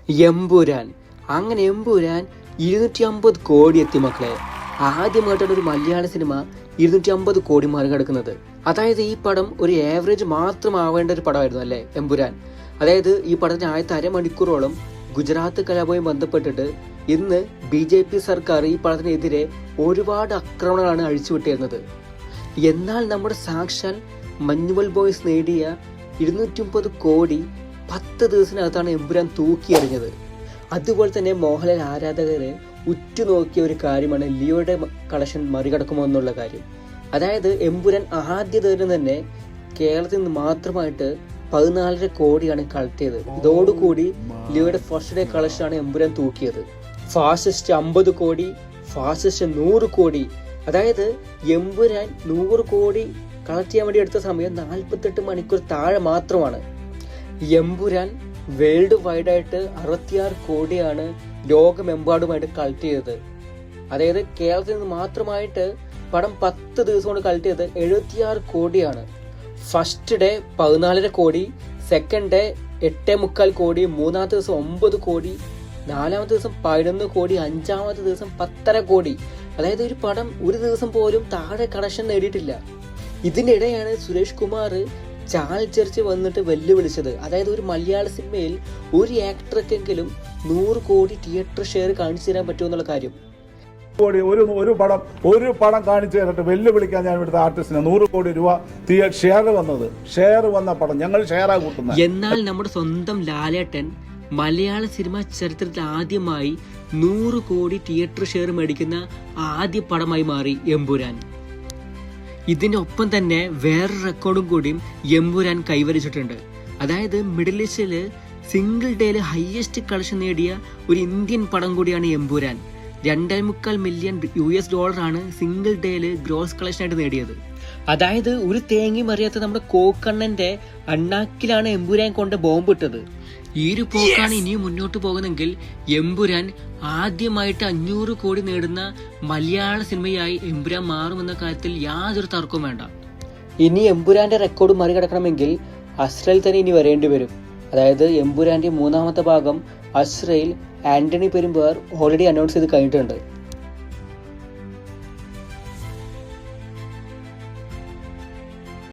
എമ്പുരാൻ. അങ്ങനെ എമ്പുരാൻ 250 കോടി എത്തി മക്കളെ. ആദ്യമായിട്ടാണ് ഒരു മലയാള സിനിമ 250 കോടി മറികടക്കുന്നത്. അതായത് ഈ പടം ഒരു ആവറേജ് മാത്രമാവേണ്ട ഒരു പടമായിരുന്നു അല്ലേ എമ്പുരാൻ. അതായത് ഈ പടത്തിന് ആദ്യത്തെ അരമണിക്കൂറോളം ഗുജറാത്ത് കലാപവുമായി ബന്ധപ്പെട്ടിട്ട് ഇന്ന് BJP സർക്കാർ ഈ പടത്തിനെതിരെ ഒരുപാട് ആക്രമണങ്ങളാണ് അഴിച്ചുവിട്ടിരുന്നത്. എന്നാൽ നമ്മുടെ സാക്ഷാൽ മഞ്ഞുമൽ ബോയ്സ് നേടിയ 250 കോടി 10 ദിവസത്തിനകത്താണ് എമ്പുരാൻ തൂക്കിയെറിഞ്ഞത്. അതുപോലെ തന്നെ മോഹൻലാൽ ആരാധകരെ ഉറ്റുനോക്കിയ ഒരു കാര്യമാണ് ലിയോയുടെ കളക്ഷൻ മറികടക്കുമോ എന്നുള്ള കാര്യം. അതായത് എമ്പുരാൻ ആദ്യ ദിവസം തന്നെ കേരളത്തിൽ നിന്ന് മാത്രമായിട്ട് 14.5 കോടിയാണ് കളക്ട് ചെയ്തത്. ഇതോടുകൂടി ലിയോയുടെ ഫസ്റ്റ് ഡേ കളക്ഷനാണ് എമ്പുരാൻ തൂക്കിയത്. ഫാസിസ്റ്റ് 50 കോടി, ഫാസിസ്റ്റ് 100 കോടി. അതായത് എമ്പുരാൻ 100 കോടി കളക്ട് ചെയ്യാൻ വേണ്ടി എടുത്ത സമയം 48 മണിക്കൂർ താഴെ മാത്രമാണ്. എമ്പുരാൻ വേൾഡ് വൈഡ് ആയിട്ട് 66 കോടിയാണ് ലോകമെമ്പാടുമായിട്ട് കളക്ട് ചെയ്തത്. അതായത് കേരളത്തിൽ നിന്ന് മാത്രമായിട്ട് പടം 10 ദിവസം കൊണ്ട് കളക്ട് ചെയ്തത് 76 കോടിയാണ്. ഫസ്റ്റ് ഡേ 14.5 കോടി, സെക്കൻഡ് ഡേ 8.25 കോടി, മൂന്നാമത്തെ ദിവസം 9 കോടി, നാലാമത്തെ ദിവസം 11 കോടി, അഞ്ചാമത്തെ ദിവസം 10.5 കോടി. അതായത് ഒരു പടം ഒരു ദിവസം പോലും താഴെ കളക്ഷൻ നേടിയിട്ടില്ല. ഇതിനിടെയാണ് സുരേഷ് കുമാർ ചാൽ ചർച്ച വന്നിട്ട് വെല്ലുവിളിച്ചത്. അതായത് ഒരു മലയാള സിനിമയിൽ ഒരു ആക്ടർക്കെങ്കിലും 100 കോടി തിയേറ്റർ ഷെയർ കാണിച്ചു തരാൻ പറ്റുമെന്നുള്ള കാര്യം. ഒരു പടം കാണിച്ചു തന്നിട്ട് വെല്ലുവിളിക്കാൻ ഞാൻ ഇവിടുത്തെ ആർട്ടിസ്റ്റിന് 100 കോടി രൂപ ഷെയർ വന്ന പടം ഞങ്ങൾ ഷെയറാ കൂട്ടുന്നത്. എന്നാൽ നമ്മുടെ സ്വന്തം ലാലേട്ടൻ മലയാള സിനിമ ചരിത്രത്തിൽ ആദ്യമായി 100 കോടി തിയേറ്റർ ഷെയർ മേടിക്കുന്ന ആദ്യ പടമായി മാറി എമ്പുരാൻ. ഇതിനൊപ്പം തന്നെ വേറൊരു റെക്കോർഡും കൂടിയും എമ്പുരാൻ കൈവരിച്ചിട്ടുണ്ട്. അതായത് മിഡിൽ ഈസ്റ്റില് സിംഗിൾ ഡേയിൽ ഹയസ്റ്റ് കളക്ഷൻ നേടിയ ഒരു ഇന്ത്യൻ പടം കൂടിയാണ് എമ്പുരാൻ. 2.25 മില്യൺ $ആണ് സിംഗിൾ ഡേയിൽ ഗ്രോസ് കളക്ഷൻ ആയിട്ട് നേടിയത്. അതായത് ഒരു തേങ്ങയും അറിയാത്ത നമ്മുടെ കോക്കണ്ണന്റെ അണ്ണാക്കിലാണ് എമ്പുരാൻ കൊണ്ട് ബോംബ് ഇട്ടത്. ഈ ഒരു പോക്കാണ് ഇനിയും മുന്നോട്ട് പോകുന്നെങ്കിൽ എമ്പുരാൻ ആദ്യമായിട്ട് 500 കോടി നേടുന്ന മലയാള സിനിമയായി എമ്പുരാൻ മാറുമെന്ന കാര്യത്തിൽ യാതൊരു തർക്കവും വേണ്ട. ഇനി എമ്പുരാന്റെ റെക്കോർഡ് മറികടക്കണമെങ്കിൽ അസ്രയിൽ തന്നെ ഇനി വരേണ്ടി വരും. അതായത് എമ്പുരാന്റെ 3ാമത്തെ ഭാഗം അസ്രയിൽ ആന്റണി പെരുമ്പാർ ഓൾറെഡി അനൗൺസ് ചെയ്ത് കഴിഞ്ഞിട്ടുണ്ട്.